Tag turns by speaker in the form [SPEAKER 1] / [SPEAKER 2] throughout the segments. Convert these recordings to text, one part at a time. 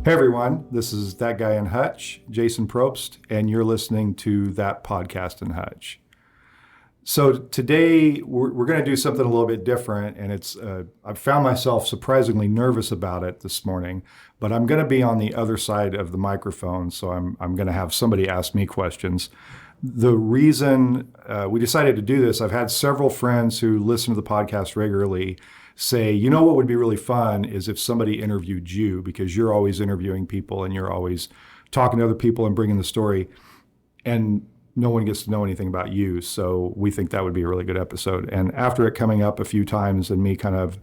[SPEAKER 1] Hey everyone, this is That Guy in Hutch, Jason Probst, and you're listening to That Podcast in Hutch. So today we're going to do something a little bit different, and I've found myself surprisingly nervous about it this morning, but I'm going to be on the other side of the microphone, so I'm going to have somebody ask me questions. The reason we decided to do this, I've had several friends who listen to the podcast regularly say, you know what would be really fun is if somebody interviewed you, because you're always interviewing people and you're always talking to other people and bringing the story, and no one gets to know anything about you. So we think that would be a really good episode. And after it coming up a few times and me kind of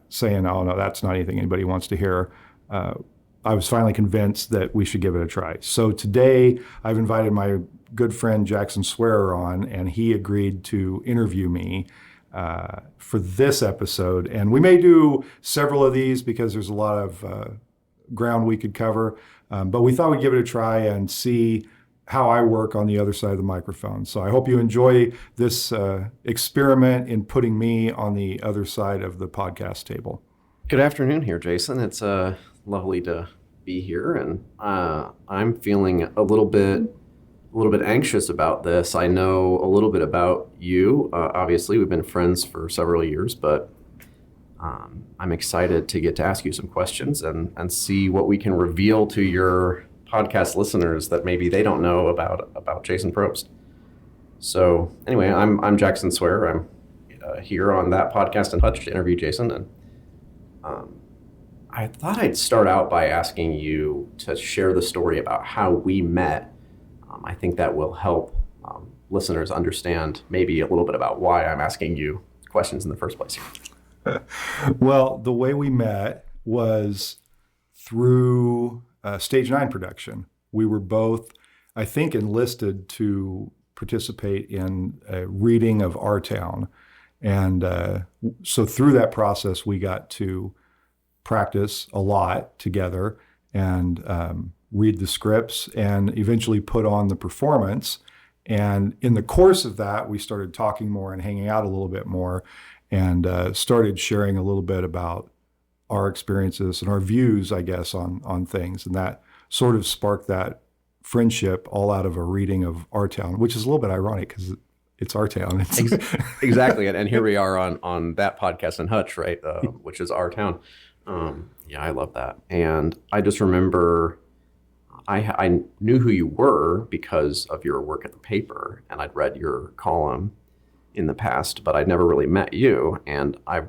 [SPEAKER 1] saying, oh no, that's not anything anybody wants to hear, I was finally convinced that we should give it a try. So today I've invited my good friend Jackson Swearer on, and he agreed to interview me for this episode. And we may do several of these because there's a lot of ground we could cover. But we thought we'd give it a try and see how I work on the other side of the microphone. So I hope you enjoy this experiment in putting me on the other side of the podcast table.
[SPEAKER 2] Good afternoon here, Jason. It's lovely to be here, and I'm feeling a little bit anxious about this. I know a little bit about you. Obviously, we've been friends for several years, but I'm excited to get to ask you some questions and see what we can reveal to your podcast listeners that maybe they don't know about Jason Probst. So anyway, I'm Jackson Swearer. I'm here on That Podcast in Hutch to interview Jason, and I thought I'd start out by asking you to share the story about how we met. I think that will help listeners understand maybe a little bit about why I'm asking you questions in the first place.
[SPEAKER 1] Well, the way we met was through Stage 9 production. We were both, I think, enlisted to participate in a reading of Our Town. And so through that process, we got to practice a lot together and read the scripts and eventually put on the performance. And in the course of that, we started talking more and hanging out a little bit more and started sharing a little bit about our experiences and our views, I guess, on things. And that sort of sparked that friendship all out of a reading of Our Town, which is a little bit ironic because it's Our Town.
[SPEAKER 2] Exactly. And here we are on That Podcast in Hutch, right? Which is Our Town. Yeah, I love that. And I just remember I knew who you were because of your work at the paper, and I'd read your column in the past, but I'd never really met you. And I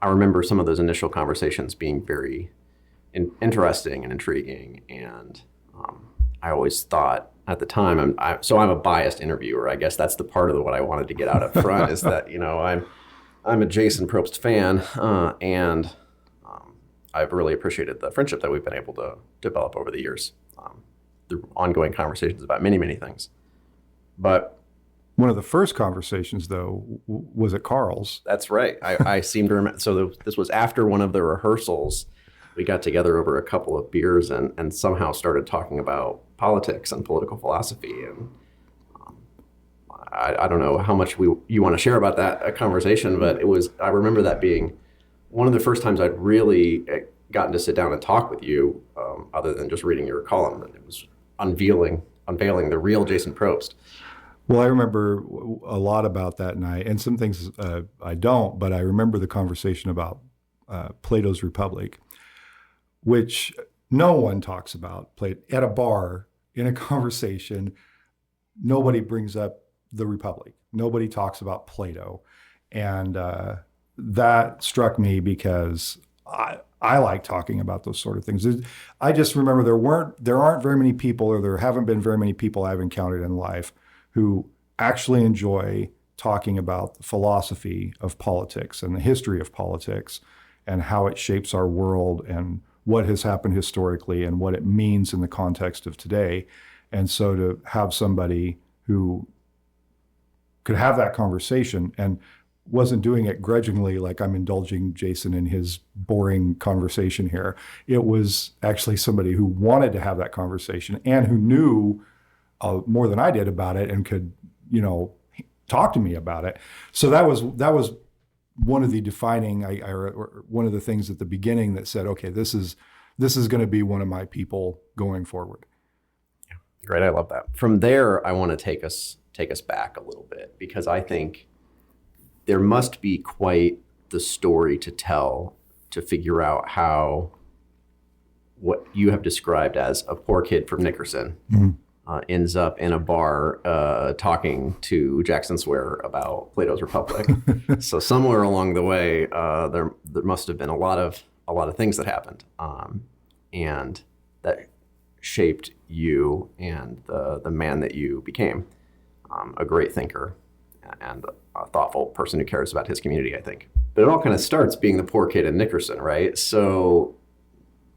[SPEAKER 2] remember some of those initial conversations being very interesting and intriguing. And I always thought at the time, I'm a biased interviewer. I guess that's the part of what I wanted to get out up front is that, I'm a Jason Probst fan, and I've really appreciated the friendship that we've been able to develop over the years through ongoing conversations about many, many things. But
[SPEAKER 1] one of the first conversations, though, was at Carl's.
[SPEAKER 2] That's right. I seem to remember. So this was after one of the rehearsals. We got together over a couple of beers and somehow started talking about politics and political philosophy. And I don't know how much you want to share about that conversation, but I remember that being one of the first times I'd really gotten to sit down and talk with you, other than just reading your column. And it was unveiling the real Jason Probst.
[SPEAKER 1] Well, I remember a lot about that night, and some things I don't, but I remember the conversation about Plato's Republic, which no one talks about. At a bar, in a conversation, nobody brings up the Republic. Nobody talks about Plato. And that struck me because I like talking about those sort of things. I just remember there aren't very many people, or there haven't been very many people I've encountered in life who actually enjoy talking about the philosophy of politics and the history of politics and how it shapes our world and what has happened historically and what it means in the context of today. And so to have somebody who could have that conversation and wasn't doing it grudgingly, like I'm indulging Jason in his boring conversation here. It was actually somebody who wanted to have that conversation and who knew more than I did about it and could, talk to me about it. So that was one of the defining, one of the things at the beginning that said, okay, this is this is going to be one of my people going forward.
[SPEAKER 2] Great. I love that. From there, I want to take us back a little bit, because I think there must be quite the story to tell to figure out how what you have described as a poor kid from Nickerson ends up in a bar talking to Jackson Swear about Plato's Republic. So somewhere along the way, there must have been a lot of things that happened, and that shaped you and the man that you became, a great thinker and a thoughtful person who cares about his community, I think. But it all kind of starts being the poor kid in Nickerson, right? So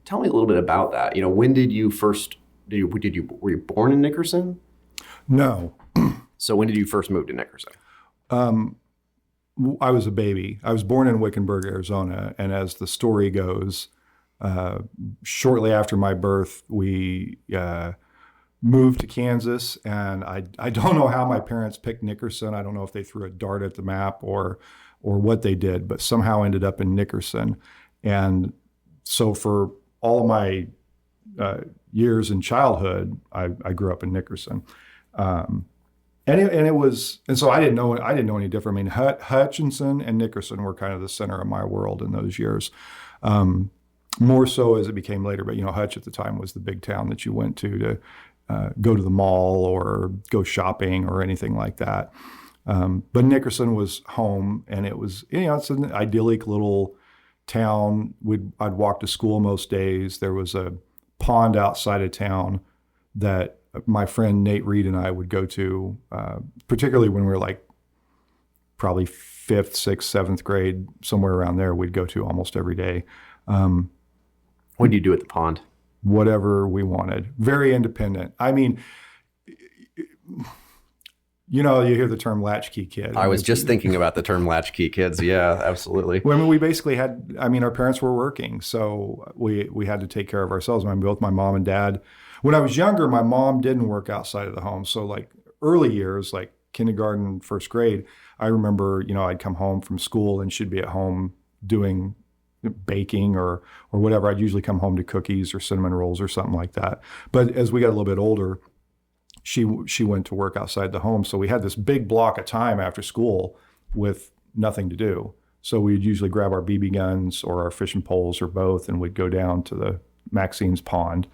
[SPEAKER 2] tell me a little bit about that. When did you first, were you born in Nickerson?
[SPEAKER 1] No.
[SPEAKER 2] So when did you first move to Nickerson?
[SPEAKER 1] I was a baby. I was born in Wickenburg, Arizona. And as the story goes, shortly after my birth, we moved to Kansas. And I don't know how my parents picked Nickerson. I don't know if they threw a dart at the map or what they did, but somehow ended up in Nickerson. And so for all of my years in childhood, I grew up in Nickerson. And so I didn't know any different. I mean, Hutchinson and Nickerson were kind of the center of my world in those years. More so as it became later, but Hutch at the time was the big town that you went to go to the mall or go shopping or anything like that. But Nickerson was home, and it was, it's an idyllic little town. I'd walk to school most days. There was a pond outside of town that my friend Nate Reed and I would go to, particularly when we were like probably 5th, 6th, 7th grade, somewhere around there. We'd go to almost every day.
[SPEAKER 2] What do you do at the pond?
[SPEAKER 1] Whatever we wanted. Very independent. I mean, you hear the term latchkey kid.
[SPEAKER 2] I was just thinking about the term latchkey kids. Yeah, absolutely.
[SPEAKER 1] Well, we basically had, our parents were working, so we had to take care of ourselves. Both my mom and dad. When I was younger, my mom didn't work outside of the home. So like early years, like kindergarten, 1st grade, I remember, I'd come home from school and she'd be at home doing baking or whatever. I'd usually come home to cookies or cinnamon rolls or something like that. But as we got a little bit older, she went to work outside the home. So we had this big block of time after school with nothing to do. So we'd usually grab our BB guns or our fishing poles or both, and we'd go down to the Maxine's pond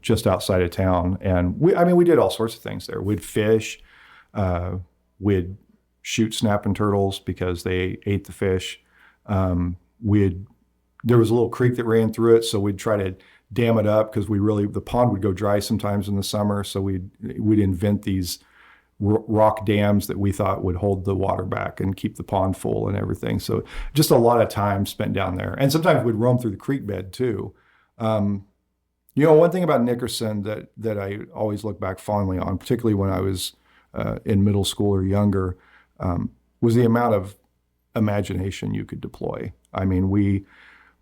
[SPEAKER 1] just outside of town. And we did all sorts of things there. We'd fish, we'd shoot snapping turtles because they ate the fish. There was a little creek that ran through it, so we'd try to dam it up because the pond would go dry sometimes in the summer. So we'd invent these rock dams that we thought would hold the water back and keep the pond full and everything. So just a lot of time spent down there. And sometimes we'd roam through the creek bed too. One thing about Nickerson that I always look back fondly on, particularly when I was in middle school or younger, was the amount of imagination you could deploy. I mean, we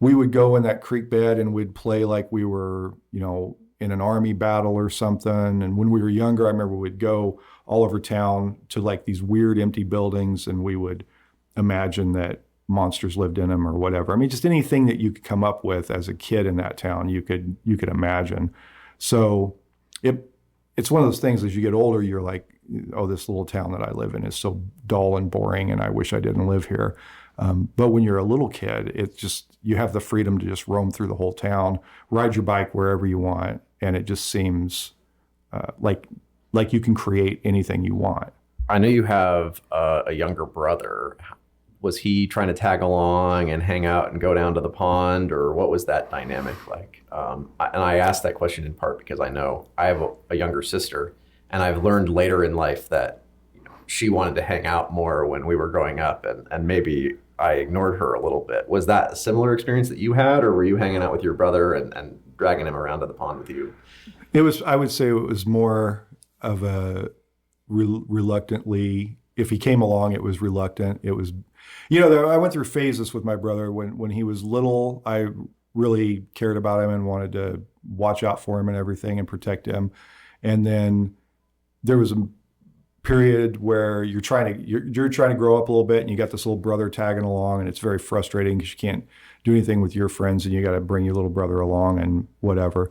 [SPEAKER 1] would go in that creek bed and we'd play like we were, in an army battle or something. And when we were younger, I remember we'd go all over town to like these weird empty buildings, and we would imagine that monsters lived in them or whatever. I mean, just anything that you could come up with as a kid in that town, you could imagine. So it's one of those things, as you get older, you're like, oh, this little town that I live in is so dull and boring, and I wish I didn't live here. But when you're a little kid, it's just, you have the freedom to just roam through the whole town, ride your bike wherever you want. And it just seems like you can create anything you want.
[SPEAKER 2] I know you have a younger brother. Was he trying to tag along and hang out and go down to the pond, or what was that dynamic like? And I asked that question in part because I know I have a younger sister, and I've learned later in life that she wanted to hang out more when we were growing up, and maybe I ignored her a little bit. Was that a similar experience that you had, or were you hanging out with your brother and dragging him around to the pond with you?
[SPEAKER 1] I would say it was more of a reluctantly, if he came along, it was reluctant. It was, I went through phases with my brother. When he was little, I really cared about him and wanted to watch out for him and everything and protect him. And then there was period where you're trying to grow up a little bit, and you got this little brother tagging along, and it's very frustrating because you can't do anything with your friends, and you got to bring your little brother along and whatever.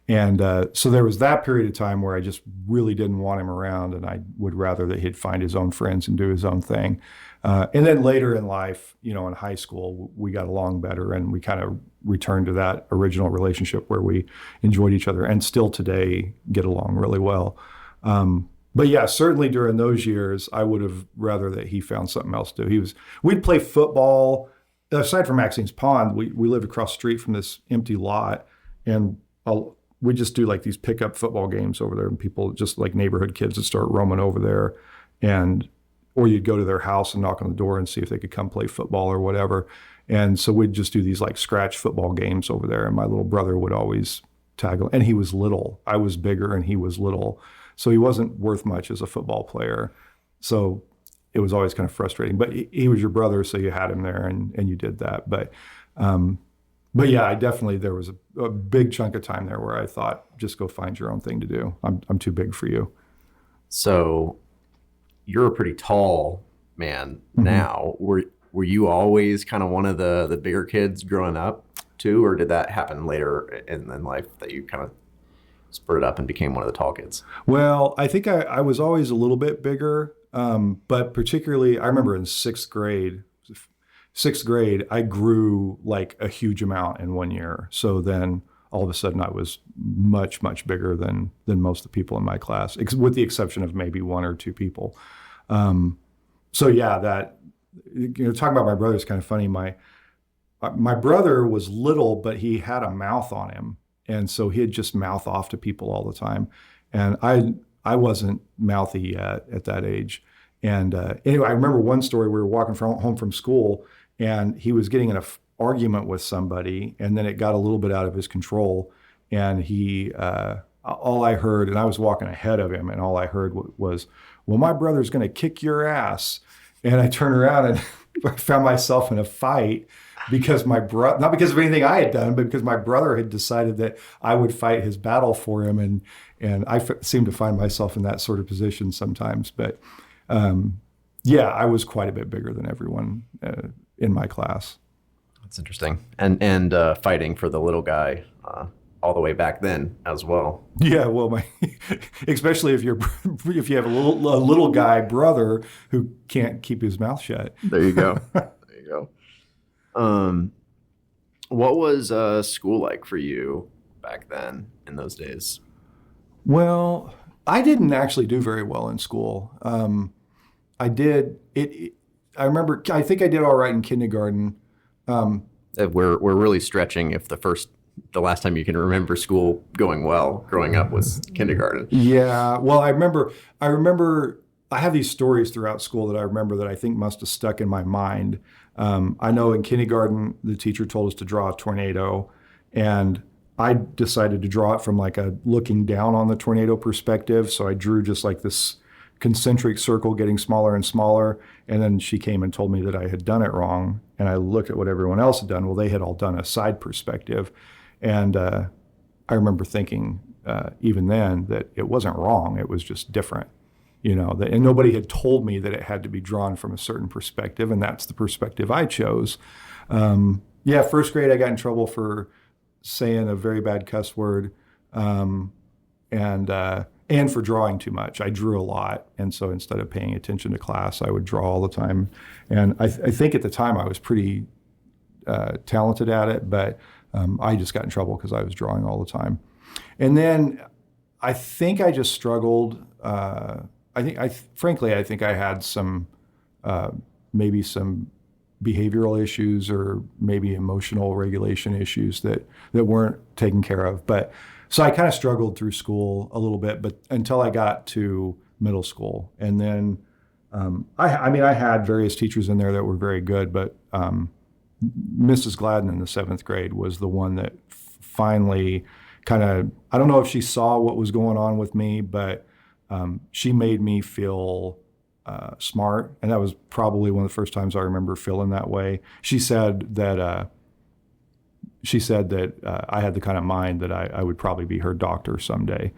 [SPEAKER 1] And so there was that period of time where I just really didn't want him around, and I would rather that he'd find his own friends and do his own thing. And then later in life, in high school, we got along better, and we kind of returned to that original relationship where we enjoyed each other, and still today get along really well. But yeah, certainly during those years, I would have rather that he found something else to do. We'd play football. Aside from Maxine's Pond, we lived across the street from this empty lot, and we'd just do like these pickup football games over there, and people, just like neighborhood kids, would start roaming over there, or you'd go to their house and knock on the door and see if they could come play football or whatever. And so we'd just do these like scratch football games over there, and my little brother would always tag, and he was little. I was bigger and he was little. So he wasn't worth much as a football player. So it was always kind of frustrating. But he was your brother, so you had him there, and you did that. But yeah, there was a big chunk of time there where I thought, just go find your own thing to do. I'm too big for you.
[SPEAKER 2] So you're a pretty tall man now. Were you always kind of one of the bigger kids growing up too, or did that happen later in life that you kind of spurted up and became one of the tall kids?
[SPEAKER 1] Well, I think I was always a little bit bigger, but particularly I remember in sixth grade, I grew like a huge amount in 1 year. So then all of a sudden I was much, much bigger than most of the people in my class, with the exception of maybe one or two people. So yeah, talking about my brother is kind of funny. My brother was little, but he had a mouth on him. And so he'd just mouth off to people all the time. And I wasn't mouthy yet at that age. And anyway, I remember one story. We were walking home from school, and he was getting in an argument with somebody, and then it got a little bit out of his control. And all I heard, and I was walking ahead of him, and all I heard was, "Well, my brother's going to kick your ass." And I turned around and I found myself in a fight because not because of anything I had done, but because my brother had decided that I would fight his battle for him. And I seem to find myself in that sort of position sometimes. But yeah, I was quite a bit bigger than everyone in my class.
[SPEAKER 2] That's interesting. And fighting for the little guy all the way back then as well.
[SPEAKER 1] Yeah, well, especially if you have a little guy brother who can't keep his mouth shut.
[SPEAKER 2] There you go. There you go. What was school like for you back then in those days?
[SPEAKER 1] Well, I didn't actually do very well in school. I did it. I remember. I think I did all right in kindergarten.
[SPEAKER 2] We're really stretching if the last time you can remember school going well growing up was kindergarten.
[SPEAKER 1] Yeah. Well, I remember I have these stories throughout school that I remember that I think must have stuck in my mind. I know in kindergarten, the teacher told us to draw a tornado, and I decided to draw it from like a looking down on the tornado perspective. So I drew just like this concentric circle getting smaller and smaller. And then she came and told me that I had done it wrong. And I looked at what everyone else had done. Well, they had all done a side perspective. And I remember thinking even then that it wasn't wrong. It was just different, and nobody had told me that it had to be drawn from a certain perspective. And that's the perspective I chose. Yeah, first grade, I got in trouble for saying a very bad cuss word and for drawing too much. I drew a lot. And so instead of paying attention to class, I would draw all the time. And I think at the time I was pretty talented at it, but I just got in trouble because I was drawing all the time. And then I think I just struggled. Frankly, I think I had maybe some behavioral issues or maybe emotional regulation issues that weren't taken care of. But so I kind of struggled through school a little bit, but until I got to middle school. And then I had various teachers in there that were very good, but Mrs. Gladden in the 7th grade was the one that finally kind of, I don't know if she saw what was going on with me, but she made me feel smart. And that was probably one of the first times I remember feeling that way. She said that I had the kind of mind that I would probably be her doctor someday.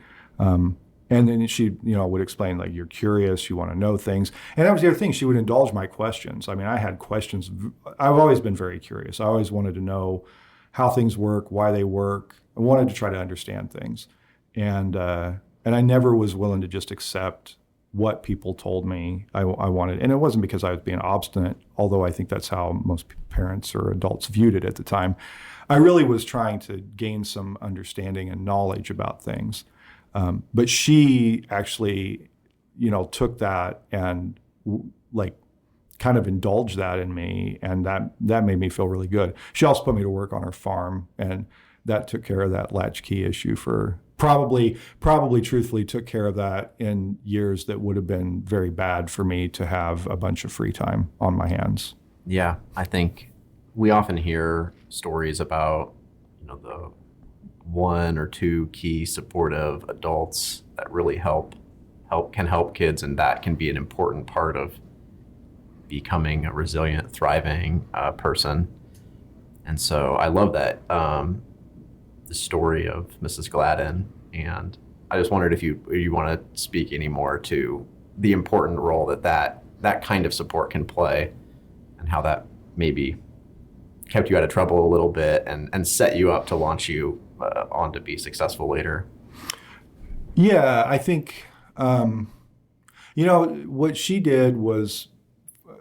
[SPEAKER 1] And then she, would explain, like, you're curious, you want to know things. And that was the other thing. She would indulge my questions. I mean, I had questions. I've always been very curious. I always wanted to know how things work, why they work. I wanted to try to understand things. And I never was willing to just accept what people told me I wanted. And it wasn't because I was being obstinate, although I think that's how most parents or adults viewed it at the time. I really was trying to gain some understanding and knowledge about things. But she actually, took that and like kind of indulged that in me, and that made me feel really good. She also put me to work on her farm, and that took care of that latchkey issue for probably truthfully took care of that in years that would have been very bad for me to have a bunch of free time on my hands.
[SPEAKER 2] Yeah, I think we often hear stories about, the one or two key supportive adults that really can help kids, and that can be an important part of becoming a resilient, thriving person. And so I love that the story of Mrs. Gladden, and I just wondered if you want to speak any more to the important role that kind of support can play, and how that maybe kept you out of trouble a little bit and set you up to launch you on to be successful later.
[SPEAKER 1] Yeah, I think, what she did was,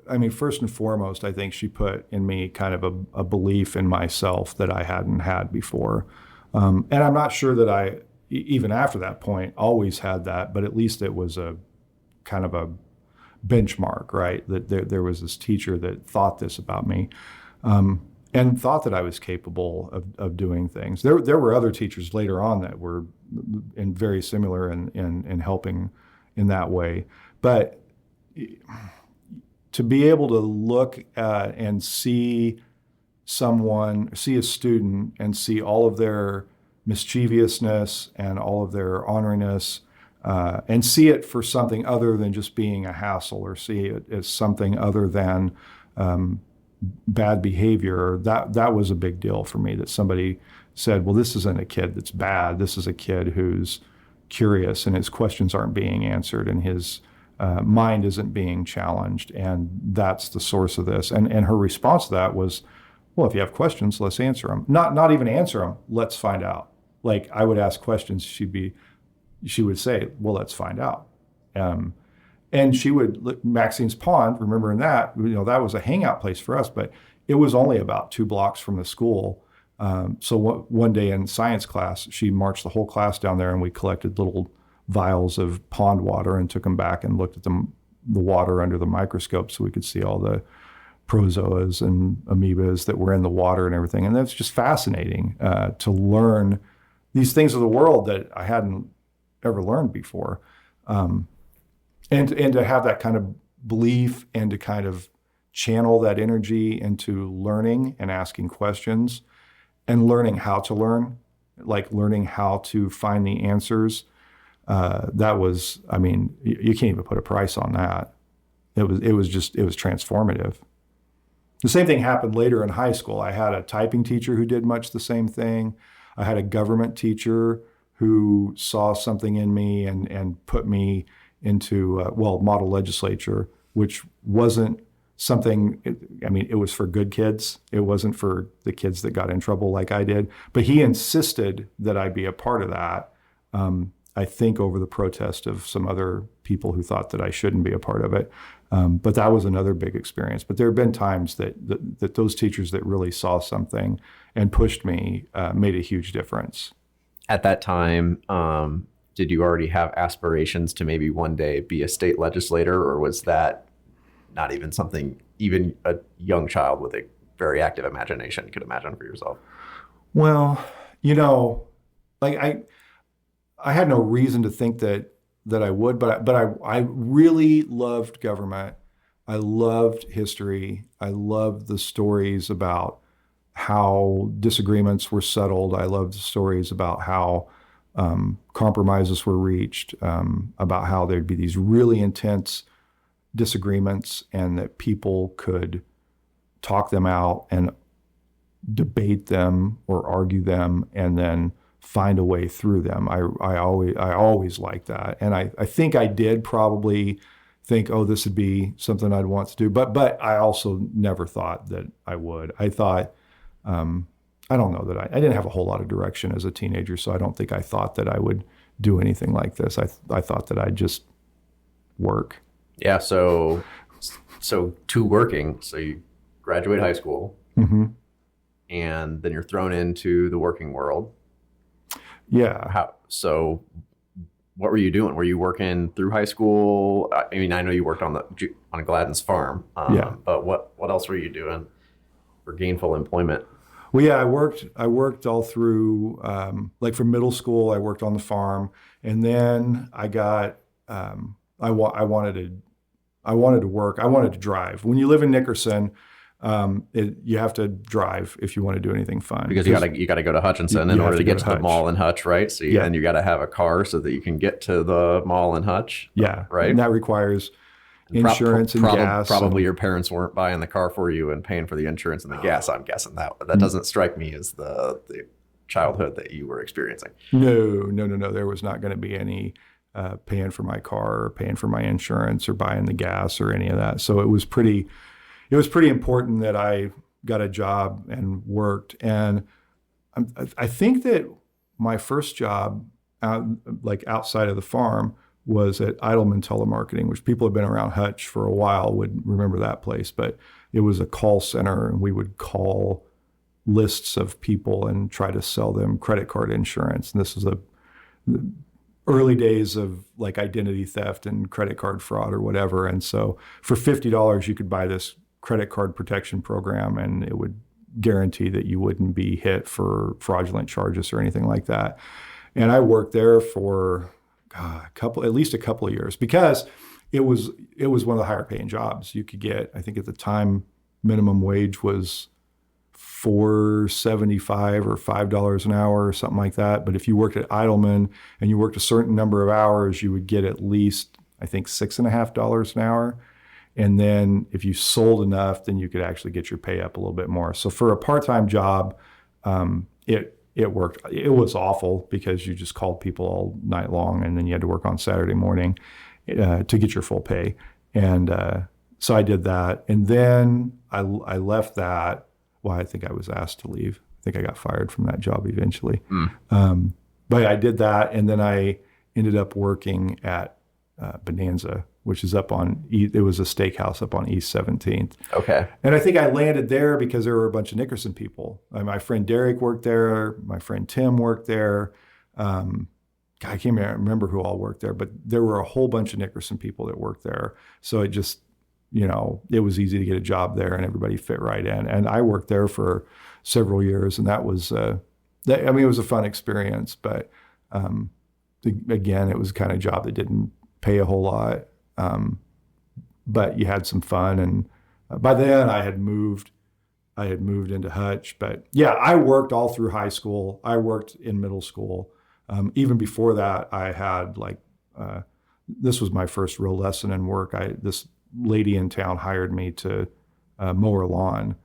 [SPEAKER 1] I mean, first and foremost, I think she put in me kind of a belief in myself that I hadn't had before. And I'm not sure that I, even after that point, always had that, but at least it was a kind of a benchmark, right? That there was this teacher that thought this about me. And thought that I was capable of doing things. There were other teachers later on that were very similar in helping in that way. But to be able to look at and see a student and see all of their mischievousness and all of their orneriness, and see it for something other than just being a hassle, or see it as something other than bad behavior, that was a big deal for me, that somebody said, well, this isn't a kid that's bad. This is a kid who's curious and his questions aren't being answered and his mind isn't being challenged. And that's the source of this. And her response to that was, well, if you have questions, let's answer them. Not even answer them. Let's find out. Like, I would ask questions. She would say, well, let's find out. And she would, Maxine's Pond, remembering that, that was a hangout place for us, but it was only about 2 blocks from the school. So one day in science class, she marched the whole class down there, and we collected little vials of pond water and took them back and looked at the water under the microscope so we could see all the protozoas and amoebas that were in the water and everything. And that's just fascinating to learn these things of the world that I hadn't ever learned before. And to have that kind of belief and to kind of channel that energy into learning and asking questions and learning how to learn, like learning how to find the answers. That was, I mean, you can't even put a price on that. It was transformative. The same thing happened later in high school. I had a typing teacher who did much the same thing. I had a government teacher who saw something in me and put me into, model legislature, which wasn't something, it was for good kids. It wasn't for the kids that got in trouble like I did. But he insisted that I be a part of that, I think over the protest of some other people who thought that I shouldn't be a part of it. But that was another big experience. But there have been times that those teachers that really saw something and pushed me made a huge difference.
[SPEAKER 2] At that time, did you already have aspirations to maybe one day be a state legislator, or was that not even something even a young child with a very active imagination could imagine for yourself?
[SPEAKER 1] Well, I had no reason to think that I would, but I really loved government. I loved history. I loved the stories about how disagreements were settled. I loved the stories about how compromises were reached, about how there'd be these really intense disagreements and that people could talk them out and debate them or argue them and then find a way through them. I always liked that. And I think I did probably think, oh, this would be something I'd want to do. But I also never thought that I would. I thought, I don't know that I didn't have a whole lot of direction as a teenager, so I don't think I thought that I would do anything like this. I thought that I'd just work.
[SPEAKER 2] Yeah. So to working, so you graduate high school,
[SPEAKER 1] Mm-hmm.
[SPEAKER 2] and then you're thrown into the working world.
[SPEAKER 1] Yeah.
[SPEAKER 2] So what were you doing? Were you working through high school? I mean, I know you worked on Gladden's farm.
[SPEAKER 1] Yeah.
[SPEAKER 2] But what else were you doing for gainful employment?
[SPEAKER 1] Well, yeah, I worked all through, like from middle school, I worked on the farm, and then I got, I wanted to work. I wanted to drive. When you live in Nickerson, you have to drive if you want to do anything fun.
[SPEAKER 2] Because you got to go to Hutchinson in order to get to the mall in Hutch, right? So then you got to have a car so that you can get to the mall in Hutch.
[SPEAKER 1] Yeah,
[SPEAKER 2] right.
[SPEAKER 1] And that requires insurance and gas.
[SPEAKER 2] Probably your parents weren't buying the car for you and paying for the insurance and the gas. I'm guessing that doesn't strike me as the childhood that you were experiencing.
[SPEAKER 1] No. There was not going to be any paying for my car or paying for my insurance or buying the gas or any of that. So it was pretty important that I got a job and worked. And I think that my first job outside of the farm was at Eidelman Telemarketing, which people have been around Hutch for a while would remember that place. But it was a call center, and we would call lists of people and try to sell them credit card insurance. And this was the early days of like identity theft and credit card fraud or whatever. And so for $50, you could buy this credit card protection program, and it would guarantee that you wouldn't be hit for fraudulent charges or anything like that. And I worked there for at least a couple of years, because it was one of the higher paying jobs you could get. I think at the time minimum wage was $4.75 or $5 an hour or something like that. But if you worked at Eidelman and you worked a certain number of hours, you would get at least, I think, $6.50 an hour. And then if you sold enough, then you could actually get your pay up a little bit more. So for a part-time job, it worked. It was awful because you just called people all night long, and then you had to work on Saturday morning to get your full pay. And so I did that. And then I left that. Well, I think I was asked to leave. I think I got fired from that job eventually. But I did that, and then I ended up working at Bonanza, which is it was a steakhouse up on East 17th.
[SPEAKER 2] Okay.
[SPEAKER 1] And I think I landed there because there were a bunch of Nickerson people. My friend Derek worked there. My friend Tim worked there. I can't remember who all worked there, but there were a whole bunch of Nickerson people that worked there. So it just, it was easy to get a job there, and everybody fit right in. And I worked there for several years, and that was, it was a fun experience. But again, it was the kind of job that didn't pay a whole lot. But you had some fun, and by then I had moved into Hutch. But yeah, I worked all through high school. I worked in middle school. Even before that, I had this was my first real lesson in work. This lady in town hired me to mow her lawn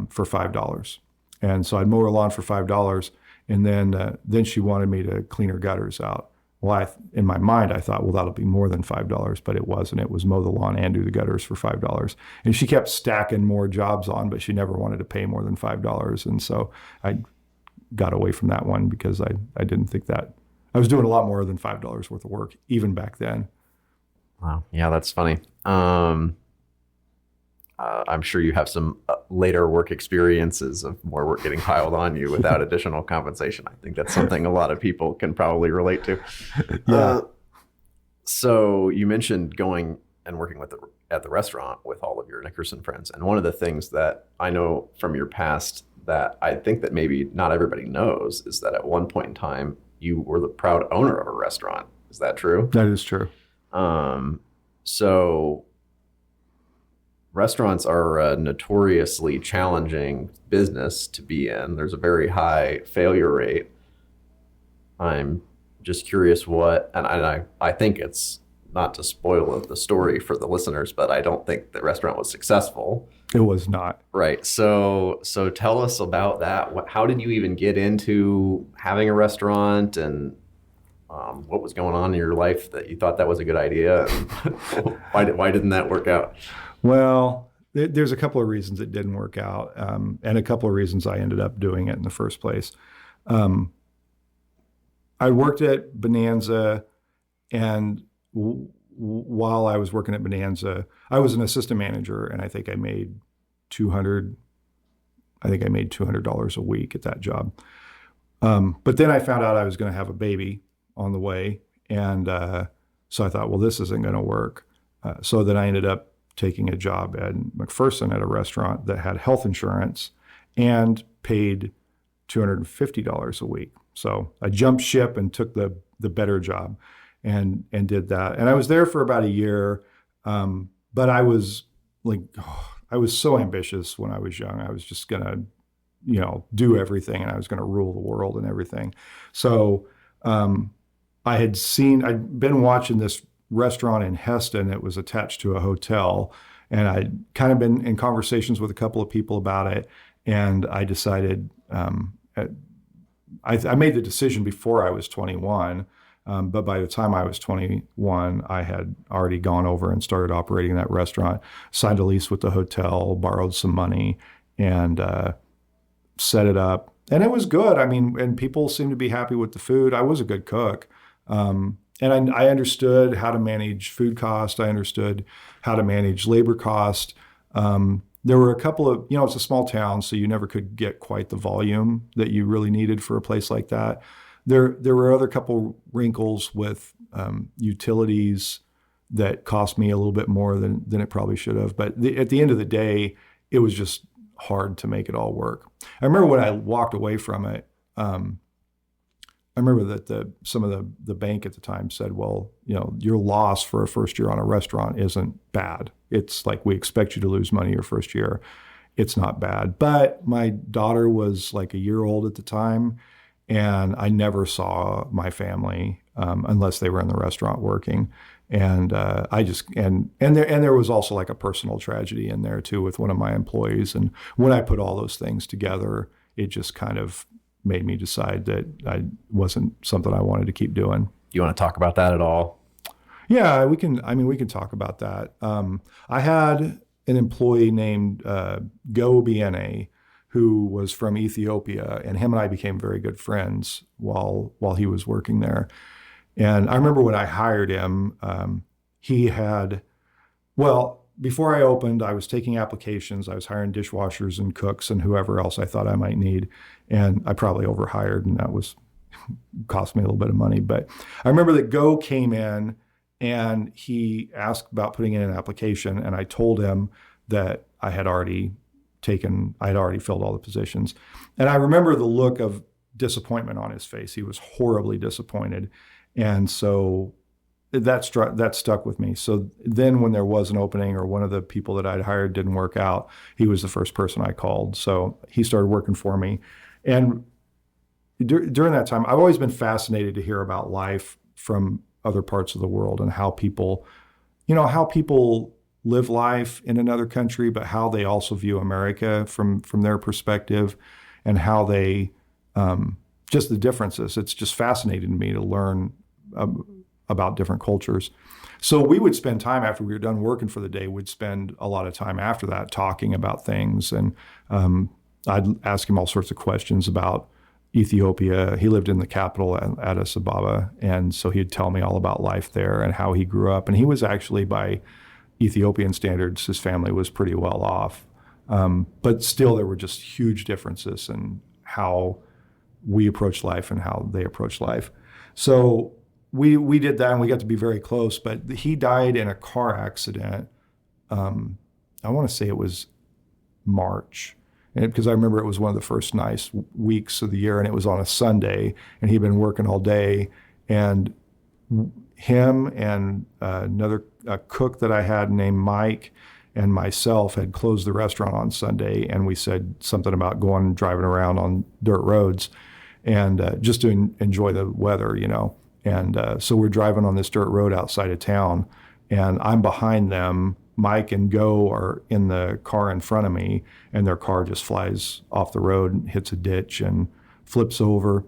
[SPEAKER 1] for $5, and so I'd mow her lawn for $5, and then she wanted me to clean her gutters out. Well, in my mind, I thought, well, that'll be more than $5, but it wasn't. It was mow the lawn and do the gutters for $5. And she kept stacking more jobs on, but she never wanted to pay more than $5. And so I got away from that one because I didn't think that I was doing a lot more than $5 worth of work, even back then.
[SPEAKER 2] Wow. Yeah, that's funny. I'm sure you have some later work experiences of more work getting piled on you without additional compensation. I think that's something a lot of people can probably relate to.
[SPEAKER 1] Yeah.
[SPEAKER 2] So you mentioned going and working at the restaurant with all of your Nickerson friends. And one of the things that I know from your past that I think that maybe not everybody knows is that at one point in time, you were the proud owner of a restaurant. Is that true?
[SPEAKER 1] That is true.
[SPEAKER 2] So restaurants are a notoriously challenging business to be in. There's a very high failure rate. I'm just curious and I think it's not to spoil the story for the listeners, but I don't think the restaurant was successful.
[SPEAKER 1] It was not.
[SPEAKER 2] Right. So tell us about that. How did you even get into having a restaurant, and what was going on in your life that you thought that was a good idea? And why didn't that work out?
[SPEAKER 1] Well, there's a couple of reasons it didn't work out, and a couple of reasons I ended up doing it in the first place. I worked at Bonanza, and while I was working at Bonanza, I was an assistant manager, and I think I made $200 a week at that job. But then I found out I was going to have a baby on the way, and so I thought, well, this isn't going to work. So then I ended up taking a job at McPherson at a restaurant that had health insurance and paid $250 a week. So I jumped ship and took the better job and did that. And I was there for about a year. But I was I was so ambitious when I was young. I was just going to, do everything, and I was going to rule the world and everything. So I'd been watching this restaurant in Heston. It was attached to a hotel, and I'd kind of been in conversations with a couple of people about it. And I decided, I made the decision before I was 21, but by the time I was 21, I had already gone over and started operating that restaurant, signed a lease with the hotel, borrowed some money, and set it up. And it was good. I mean, and people seemed to be happy with the food. I was a good cook. And I understood how to manage food cost. I understood how to manage labor cost. There were a couple of, it's a small town, so you never could get quite the volume that you really needed for a place like that. There were other couple wrinkles with utilities that cost me a little bit more than it probably should have. But at the end of the day, it was just hard to make it all work. I remember when I walked away from it, I remember that some of the bank at the time said, well, your loss for a first year on a restaurant isn't bad. It's like, we expect you to lose money your first year. It's not bad. But my daughter was like a year old at the time, and I never saw my family unless they were in the restaurant working. And there was also like a personal tragedy in there too with one of my employees. And when I put all those things together, it just kind of made me decide that I wasn't something I wanted to keep doing.
[SPEAKER 2] You want to talk about that at all?
[SPEAKER 1] Yeah, we can talk about that. I had an employee named Go BNA who was from Ethiopia, and him and I became very good friends while he was working there. And I remember when I hired him, before I opened, I was taking applications. I was hiring dishwashers and cooks and whoever else I thought I might need. And I probably overhired, and that cost me a little bit of money. But I remember that Go came in and he asked about putting in an application. And I told him that I had already filled all the positions. And I remember the look of disappointment on his face. He was horribly disappointed. And so that stuck with me. So then when there was an opening or one of the people that I'd hired didn't work out, he was the first person I called. So he started working for me. And during that time, I've always been fascinated to hear about life from other parts of the world and how people live life in another country, but how they also view America from their perspective, and how they, just the differences. It's just fascinating to me to learn about different cultures. So we would spend time after we were done working for the day, we'd spend a lot of time after that talking about things. And I'd ask him all sorts of questions about Ethiopia. He lived in the capital, Addis Ababa. And so he'd tell me all about life there and how he grew up. And he was actually, by Ethiopian standards, his family was pretty well off. But still, there were just huge differences in how we approach life and how they approach life. So we did that, and we got to be very close. But he died in a car accident. I want to say it was March, because I remember it was one of the first nice weeks of the year, and it was on a Sunday, and he'd been working all day. And him and another cook that I had named Mike and myself had closed the restaurant on Sunday, and we said something about driving around on dirt roads and just to enjoy the weather, And so we're driving on this dirt road outside of town, and I'm behind them. Mike and Go are in the car in front of me, and their car just flies off the road, hits a ditch, and flips over.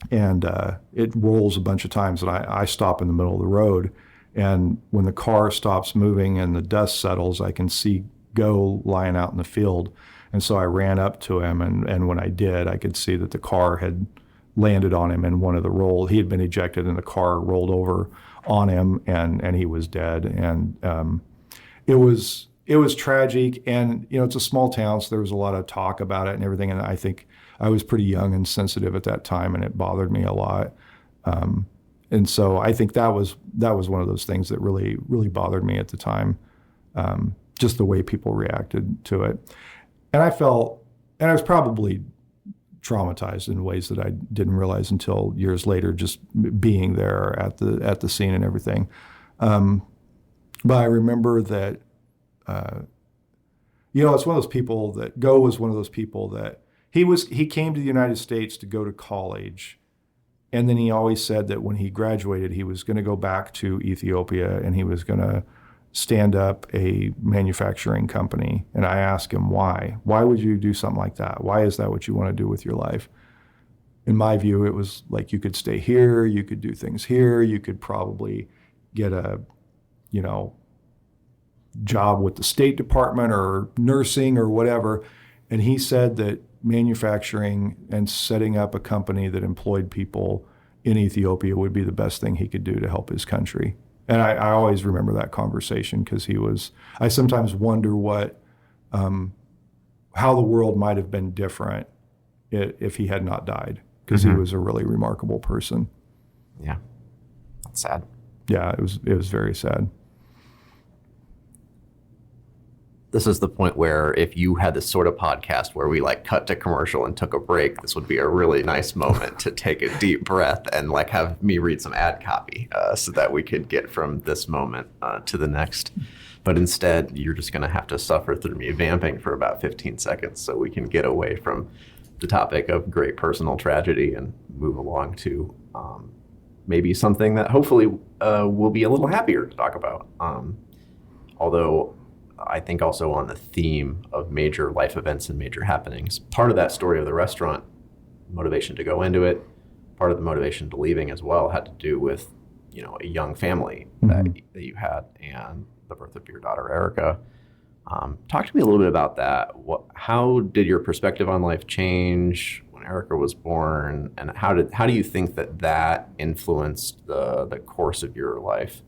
[SPEAKER 1] And it rolls a bunch of times, and I stop in the middle of the road. And when the car stops moving and the dust settles, I can see Go lying out in the field. And so I ran up to him, and when I did, I could see that the car had landed on him in one of the rolls. He had been ejected, and the car rolled over on him, and he was dead. And it was tragic. And it's a small town, so there was a lot of talk about it and everything. And I think I was pretty young and sensitive at that time, and it bothered me a lot. And so I think that was one of those things that really, really bothered me at the time, just the way people reacted to it. And I was probably traumatized in ways that I didn't realize until years later, just being there at the scene and everything. But I remember that, it's one of those people that Go was one of those people that he came to the United States to go to college. And then he always said that when he graduated, he was going to go back to Ethiopia and he was going to stand up a manufacturing company. And I asked him, why? Why would you do something like that? Why is that what you want to do with your life? In my view, it was like you could stay here, you could do things here, you could probably get a, job with the State Department or nursing or whatever. And he said that manufacturing and setting up a company that employed people in Ethiopia would be the best thing he could do to help his country. And I always remember that conversation because I sometimes wonder how the world might have been different if he had not died, because he was a really remarkable person.
[SPEAKER 2] Yeah. That's sad.
[SPEAKER 1] Yeah, it was very sad.
[SPEAKER 2] This is the point where if you had this sort of podcast where we cut to commercial and took a break, this would be a really nice moment to take a deep breath and have me read some ad copy so that we could get from this moment to the next. But instead, you're just going to have to suffer through me vamping for about 15 seconds so we can get away from the topic of great personal tragedy and move along to maybe something that hopefully will be a little happier to talk about. Although I think also on the theme of major life events and major happenings. Part of that story of the restaurant, motivation to go into it, part of the motivation to leaving as well had to do with, a young family that you had and the birth of your daughter, Erica. Talk to me a little bit about that. How did your perspective on life change when Erica was born? And how do you think that influenced the course of your life?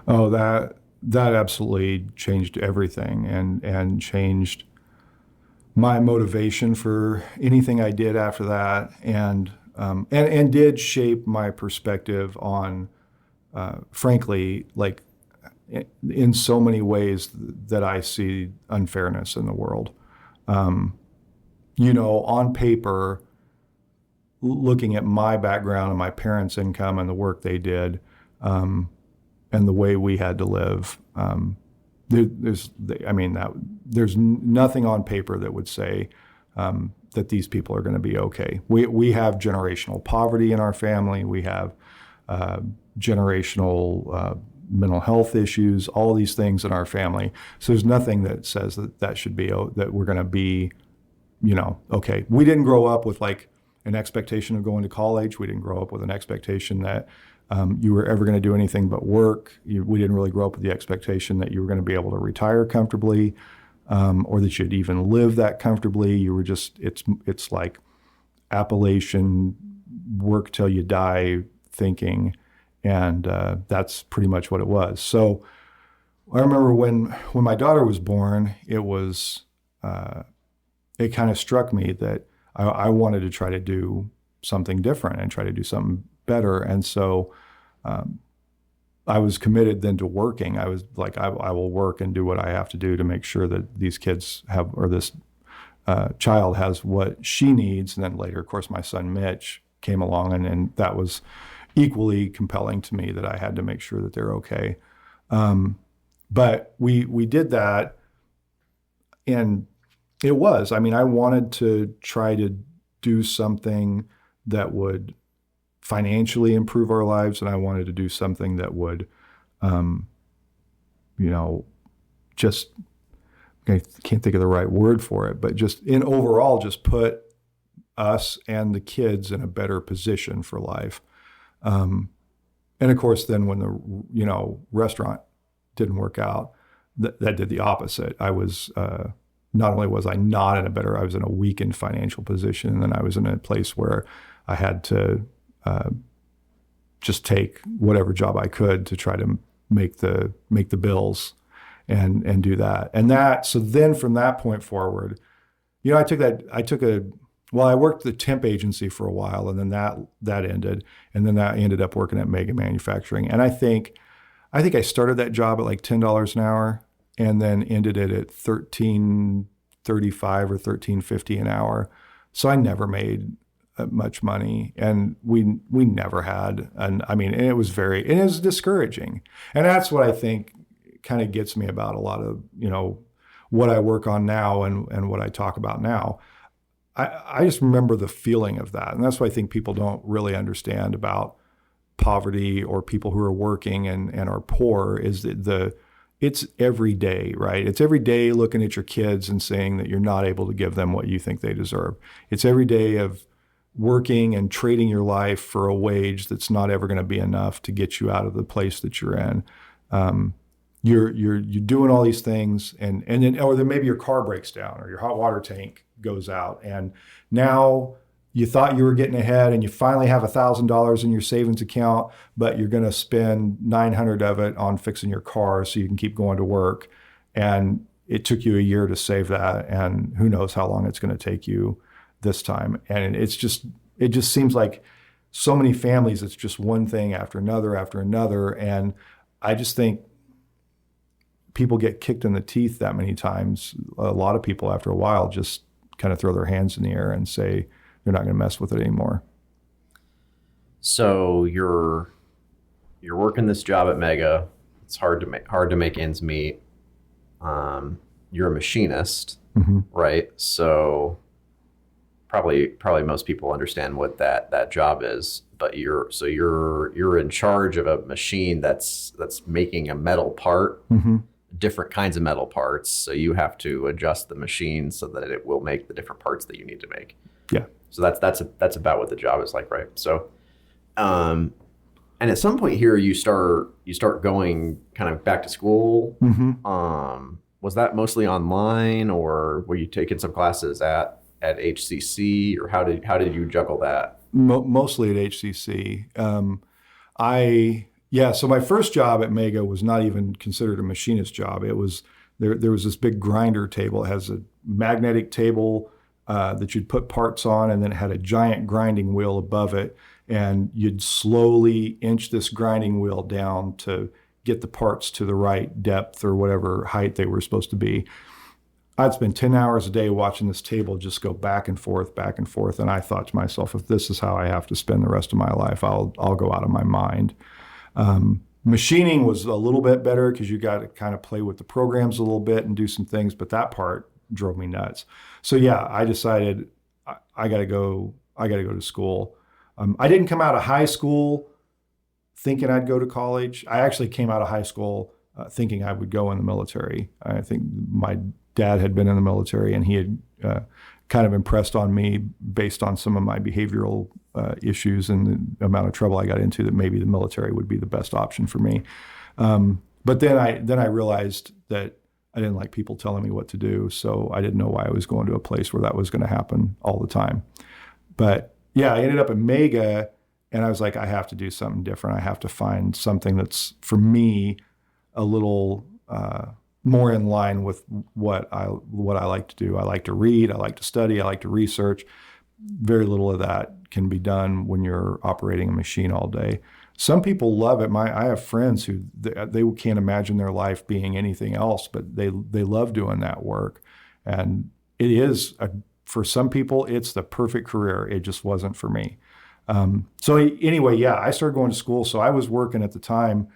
[SPEAKER 1] Oh, that absolutely changed everything and changed my motivation for anything I did after that, and did shape my perspective on, frankly, in so many ways that I see unfairness in the world. On paper, looking at my background and my parents' income and the work they did, and the way we had to live, there's nothing on paper that would say that these people are going to be okay. We have generational poverty in our family. We have generational mental health issues, all these things in our family. So there's nothing that says that should be, that we're going to be, okay. We didn't grow up with an expectation of going to college. We didn't grow up with an expectation that you were ever going to do anything but work. We didn't really grow up with the expectation that you were going to be able to retire comfortably, or that you'd even live that comfortably. You were just, it's like Appalachian work till you die thinking, and that's pretty much what it was. So I remember when my daughter was born, it kind of struck me that I wanted to try to do something different and try to do something better. And so I was committed then to working. I was like, I will work and do what I have to do to make sure that these kids have, or this child has what she needs. And then later, of course, my son Mitch came along, and that was equally compelling to me, that I had to make sure that they're okay. But we did that, and it was, I wanted to try to do something that would financially improve our lives, and I wanted to do something that would, you know, just, I can't think of the right word for it, but just in overall, just put us and the kids in a better position for life. And of course, then when the, restaurant didn't work out, that did the opposite. I was, not only was I not in a better, I was in a weakened financial position. And then I was in a place where I had to just take whatever job I could to try to make the bills and do that. So then from that point forward, I worked the temp agency for a while, and then that ended, and then I ended up working at Mega Manufacturing. And I think I started that job at like $10 an hour, and then ended it at $13.35 or $13.50 an hour. So I never made much money, and we never had. And I mean, it was discouraging, and that's what I think kind of gets me about a lot of what I work on now and what I talk about now. I just remember the feeling of that. And that's what I think people don't really understand about poverty or people who are working and are poor, is that it's every day, right? It's every day looking at your kids and saying that you're not able to give them what you think they deserve. It's every day of working and trading your life for a wage that's not ever going to be enough to get you out of the place that you're in. You're doing all these things, and then maybe your car breaks down or your hot water tank goes out, and now you thought you were getting ahead and you finally have $1,000 in your savings account, but you're going to spend 900 of it on fixing your car so you can keep going to work. And it took you a year to save that, and who knows how long it's going to take you this time. And it just seems like so many families, it's just one thing after another. And I just think people get kicked in the teeth that many times. A lot of people after a while just kind of throw their hands in the air and say, you're not going to mess with it anymore.
[SPEAKER 2] So you're working this job at Mega. It's hard to make ends meet. You're a machinist,
[SPEAKER 1] Mm-hmm.
[SPEAKER 2] right? So probably most people understand what that job is, but you're in charge of a machine that's making a metal part.
[SPEAKER 1] Mm-hmm.
[SPEAKER 2] Different kinds of metal parts. So you have to adjust the machine so that it will make the different parts that you need to make.
[SPEAKER 1] Yeah.
[SPEAKER 2] So that's about what the job is like, right? So, and at some point here, you start going kind of back to school.
[SPEAKER 1] Mm-hmm.
[SPEAKER 2] Was that mostly online, or were you taking some classes at HCC, or how did you juggle that?
[SPEAKER 1] Mostly at HCC. So my first job at Mega was not even considered a machinist job. It was there was this big grinder table. It has a magnetic table that you'd put parts on, and then it had a giant grinding wheel above it, and you'd slowly inch this grinding wheel down to get the parts to the right depth or whatever height they were supposed to be. I'd spend 10 hours a day watching this table just go back and forth, and I thought to myself, if this is how I have to spend the rest of my life, I'll go out of my mind. Machining was a little bit better because you got to kind of play with the programs a little bit and do some things, but that part drove me nuts. So yeah, I decided I got to go to school. I didn't come out of high school thinking I'd go to college. I actually came out of high school thinking I would go in the military. I think my dad had been in the military, and he had kind of impressed on me based on some of my behavioral issues and the amount of trouble I got into, that maybe the military would be the best option for me. But then I realized that I didn't like people telling me what to do, so I didn't know why I was going to a place where that was going to happen all the time. But yeah, I ended up at Mega, and I was like, I have to do something different. I have to find something that's, for me, a little more in line with what I like to do. I like to read, I like to study, I like to research. Very little of that can be done when you're operating a machine all day. Some people love it. I have friends who they can't imagine their life being anything else, but they love doing that work. And it is, for some people, it's the perfect career. It just wasn't for me. So anyway, yeah, I started going to school. So I was working at the time.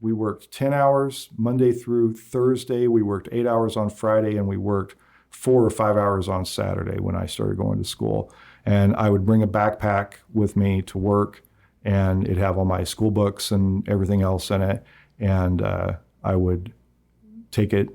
[SPEAKER 1] We worked 10 hours Monday through Thursday. We worked 8 hours on Friday, and we worked 4 or 5 hours on Saturday when I started going to school. And I would bring a backpack with me to work, and it'd have all my school books and everything else in it. And I would take it,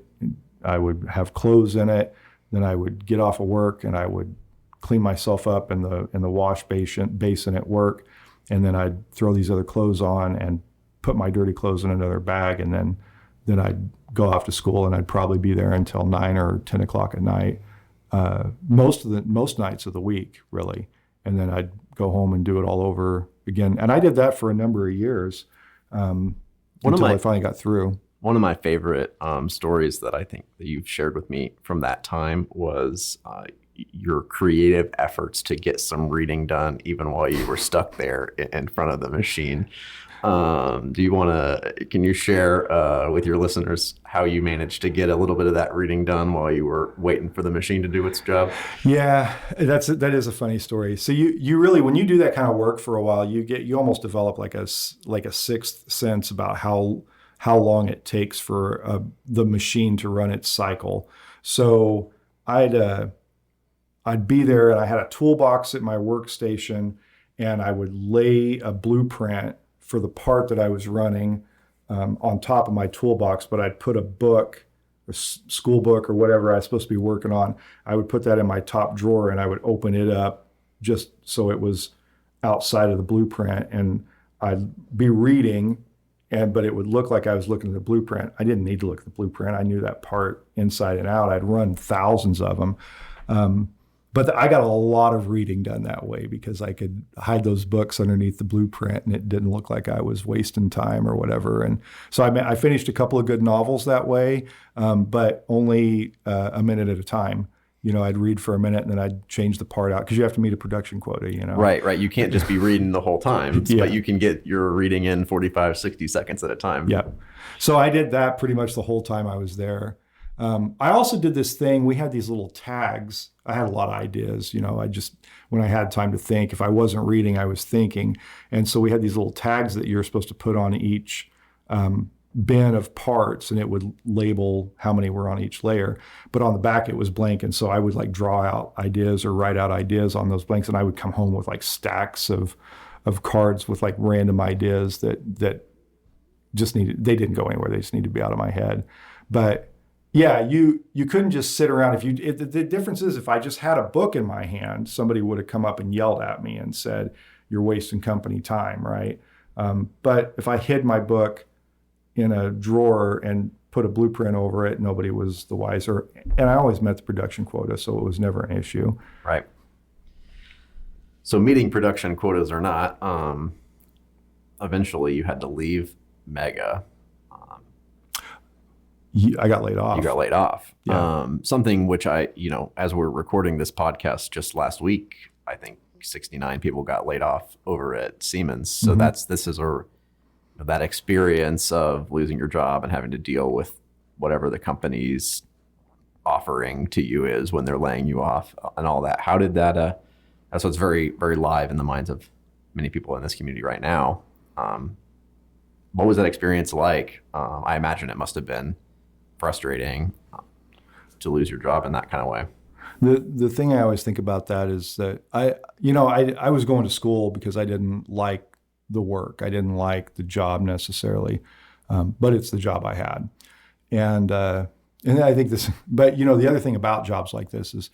[SPEAKER 1] I would have clothes in it. Then I would get off of work and I would clean myself up in the wash basin at work. And then I'd throw these other clothes on and put my dirty clothes in another bag. And then I'd go off to school, and I'd probably be there until 9 or 10 o'clock at night, most nights of the week, really. And then I'd go home and do it all over again. And I did that for a number of years until I finally got through.
[SPEAKER 2] One of my favorite stories that I think that you've shared with me from that time was your creative efforts to get some reading done even while you were stuck there in front of the machine. Can you share with your listeners how you managed to get a little bit of that reading done while you were waiting for the machine to do its job?
[SPEAKER 1] Yeah, that is a funny story. So you really, when you do that kind of work for a while, you almost develop like a sixth sense about how long it takes for the machine to run its cycle. So I'd be there, and I had a toolbox at my workstation, and I would lay a blueprint for the part that I was running on top of my toolbox, but I'd put a book, a school book or whatever I was supposed to be working on. I would put that in my top drawer, and I would open it up just so it was outside of the blueprint, and I'd be reading, but it would look like I was looking at the blueprint. I didn't need to look at the blueprint. I knew that part inside and out. I'd run thousands of them. But I got a lot of reading done that way because I could hide those books underneath the blueprint, and it didn't look like I was wasting time or whatever. And so I finished a couple of good novels that way, but only a minute at a time. I'd read for a minute, and then I'd change the part out because you have to meet a production quota,
[SPEAKER 2] Right. You can't just be reading the whole time,
[SPEAKER 1] Yeah.
[SPEAKER 2] But you can get your reading in 45, 60 seconds at a time.
[SPEAKER 1] Yeah. So I did that pretty much the whole time I was there. I also did this thing. We had these little tags. I had a lot of ideas. When I had time to think, if I wasn't reading, I was thinking. And so we had these little tags that you're supposed to put on each bin of parts, and it would label how many were on each layer. But on the back, it was blank. And so I would draw out ideas or write out ideas on those blanks. And I would come home with stacks of cards with random ideas that just they didn't go anywhere. They just needed to be out of my head. But yeah, you couldn't just sit around. The difference is if I just had a book in my hand, somebody would have come up and yelled at me and said, "You're wasting company time," right? But if I hid my book in a drawer and put a blueprint over it, nobody was the wiser. And I always met the production quota, so it was never an issue.
[SPEAKER 2] Right. So meeting production quotas or not, eventually you had to leave Mega.
[SPEAKER 1] I got laid off.
[SPEAKER 2] You got laid off.
[SPEAKER 1] Yeah.
[SPEAKER 2] Something which as we're recording this podcast just last week, I think 69 people got laid off over at Siemens. So this is that experience of losing your job and having to deal with whatever the company's offering to you is when they're laying you off and all that. How did that, that's what's very, very live in the minds of many people in this community right now. What was that experience like? I imagine it must have been frustrating to lose your job in that kind of way.
[SPEAKER 1] The thing I always think about that is that I was going to school because I didn't like the work. I didn't like the job necessarily, but it's the job I had. And I think but the other thing about jobs like this is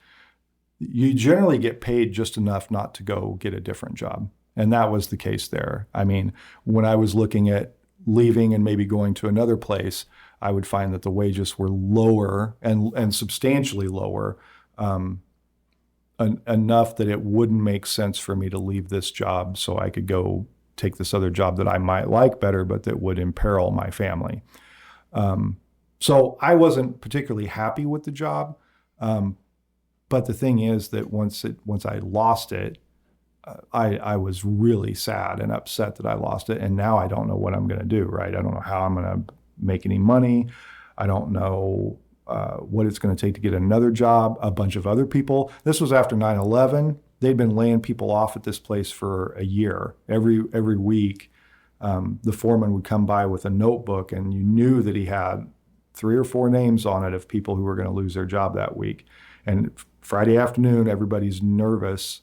[SPEAKER 1] you generally get paid just enough not to go get a different job. And that was the case there. I mean, when I was looking at leaving and maybe going to another place, I would find that the wages were lower and substantially lower, enough that it wouldn't make sense for me to leave this job so I could go take this other job that I might like better, but that would imperil my family. So I wasn't particularly happy with the job. But the thing is that once I lost it, I was really sad and upset that I lost it. And now I don't know what I'm going to do, right? I don't know how I'm going to make any money. I don't know what it's going to take to get another job. A bunch of other people. This was after 9/11. They'd been laying people off at this place for a year. Every week, the foreman would come by with a notebook, and you knew that he had 3 or 4 names on it of people who were going to lose their job that week. And Friday afternoon, everybody's nervous,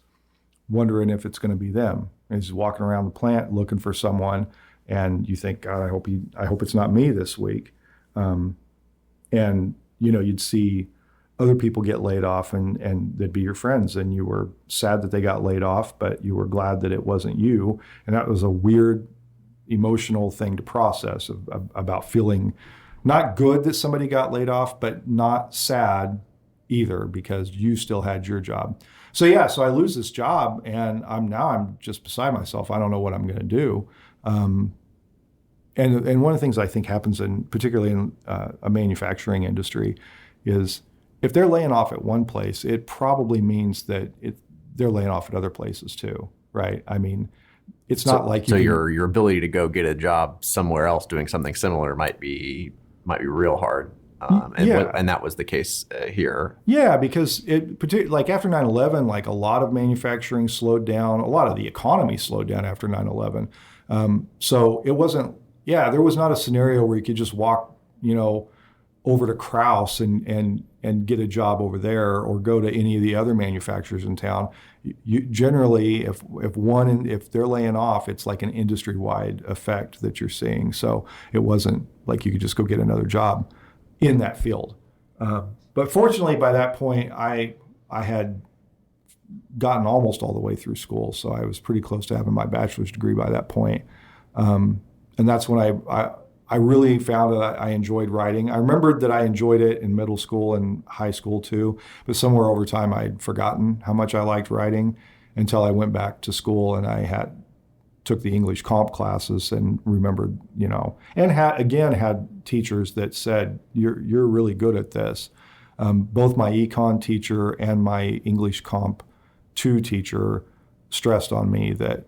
[SPEAKER 1] wondering if it's going to be them. And he's walking around the plant looking for someone, and you think, God, I hope it's not me this week. And you'd see other people get laid off, and they'd be your friends, and you were sad that they got laid off, but you were glad that it wasn't you. And that was a weird emotional thing to process about feeling not good that somebody got laid off, but not sad either because you still had your job. So I lose this job, and I'm just beside myself. I don't know what I'm going to do. And one of the things I think happens particularly in a manufacturing industry is if they're laying off at one place, it probably means that they're laying off at other places too, right? I mean, it's not like
[SPEAKER 2] your ability to go get a job somewhere else doing something similar might be real hard. And that was the case here.
[SPEAKER 1] Yeah, because like after 9/11, like a lot of manufacturing slowed down, a lot of the economy slowed down after 9/11. So it wasn't. Yeah, there was not a scenario where you could just walk, over to Kraus and get a job over there, or go to any of the other manufacturers in town. You generally, if they're laying off, it's like an industry-wide effect that you're seeing. So it wasn't like you could just go get another job in that field. But fortunately, by that point, I had gotten almost all the way through school, so I was pretty close to having my bachelor's degree by that point. And that's when I really found that I enjoyed writing. I remembered that I enjoyed it in middle school and high school too, but somewhere over time I'd forgotten how much I liked writing until I went back to school and I took the English comp classes and remembered, and had teachers that said, you're really good at this. Both my econ teacher and my English comp 2 teacher stressed on me that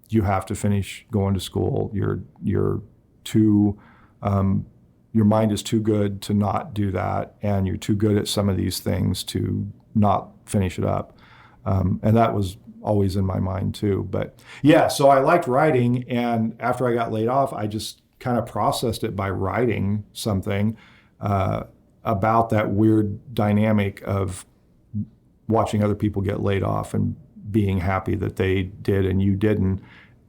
[SPEAKER 1] you have to finish going to school. You're too, your mind is too good to not do that, and you're too good at some of these things to not finish it up. And that was always in my mind too. But yeah, so I liked writing, and after I got laid off, I just kind of processed it by writing something about that weird dynamic of watching other people get laid off and being happy that they did and you didn't.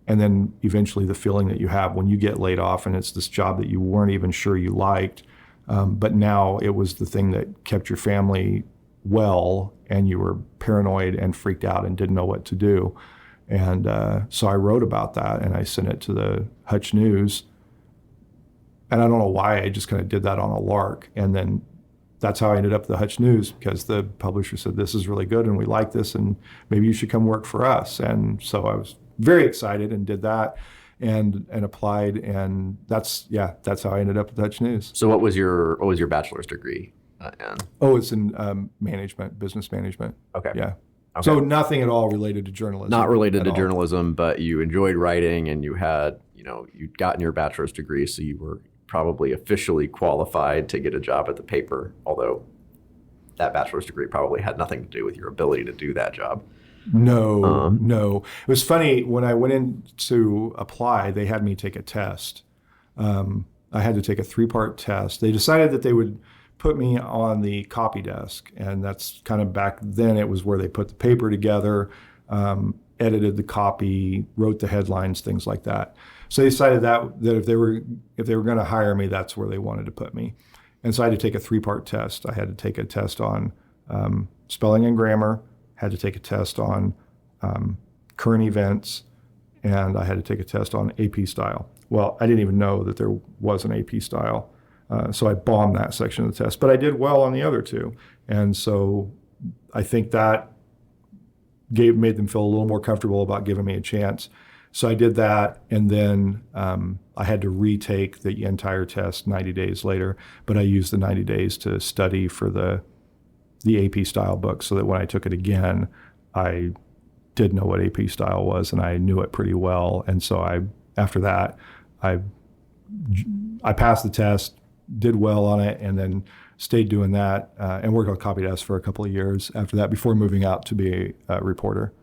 [SPEAKER 1] And then eventually the feeling that you have when you get laid off and it's this job that you weren't even sure you liked, but now it was the thing that kept your family well, and you were paranoid and freaked out and didn't know what to do. And so I wrote about that, and I sent it to the Hutch News. And I don't know why, I just kind of did that on a lark. And then that's how I ended up at the Hutch News, because the publisher said, this is really good and we like this and maybe you should come work for us. And so I was very excited and did that and applied, and that's how I ended up at the Hutch News.
[SPEAKER 2] So what was your bachelor's degree in?
[SPEAKER 1] Oh, it's in management, business management.
[SPEAKER 2] Okay.
[SPEAKER 1] Yeah.
[SPEAKER 2] Okay.
[SPEAKER 1] So nothing at all related to journalism.
[SPEAKER 2] Not related to journalism, but you enjoyed writing, and you had, you'd gotten your bachelor's degree, so you were probably officially qualified to get a job at the paper, although that bachelor's degree probably had nothing to do with your ability to do that job.
[SPEAKER 1] No. It was funny, when I went in to apply, they had me take a test. I had to take a 3-part test. They decided that they would put me on the copy desk, and that's kind of back then it was where they put the paper together, edited the copy, wrote the headlines, things like that. So they decided that if they were going to hire me, that's where they wanted to put me. And so I had to take a 3-part test. I had to take a test on spelling and grammar, had to take a test on current events, and I had to take a test on AP style. Well, I didn't even know that there was an AP style, so I bombed that section of the test. But I did well on the other 2, and so I think that made them feel a little more comfortable about giving me a chance. So I did that, and then I had to retake the entire test 90 days later, but I used the 90 days to study for the AP style book, so that when I took it again, I did know what AP style was, and I knew it pretty well. And so after that, I passed the test, did well on it, and then stayed doing that and worked on copy desk for a couple of years after that before moving out to be a reporter.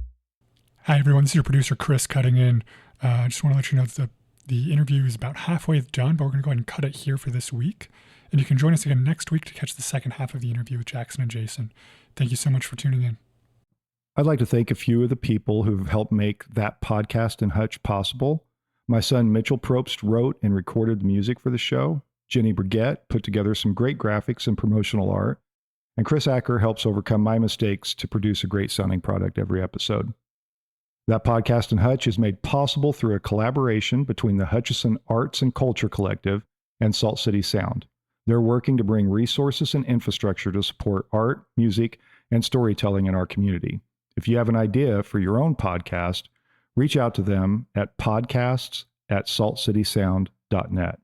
[SPEAKER 3] Hi, everyone. This is your producer, Chris, cutting in. I just want to let you know that the interview is about halfway done, but we're going to go ahead and cut it here for this week. And you can join us again next week to catch the second half of the interview with Jackson and Jason. Thank you so much for tuning in.
[SPEAKER 1] I'd like to thank a few of the people who've helped make that podcast and Hutch possible. My son Mitchell Probst wrote and recorded the music for the show. Jenny Brigette put together some great graphics and promotional art. And Chris Acker helps overcome my mistakes to produce a great sounding product every episode. That podcast and Hutch is made possible through a collaboration between the Hutchison Arts and Culture Collective and Salt City Sound. They're working to bring resources and infrastructure to support art, music, and storytelling in our community. If you have an idea for your own podcast, reach out to them at podcasts@saltcitysound.net.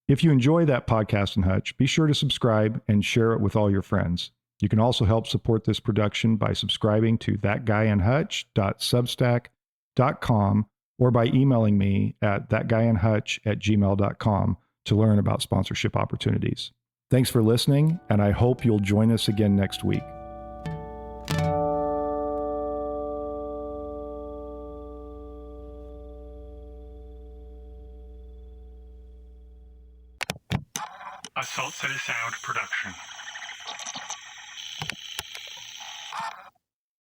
[SPEAKER 1] If you enjoy that podcast and Hutch, be sure to subscribe and share it with all your friends. You can also help support this production by subscribing to thatguyandhutch.substack.com or by emailing me at thatguyandhutch@gmail.com to learn about sponsorship opportunities. Thanks for listening, and I hope you'll join us again next week.
[SPEAKER 3] A Salt City Sound production.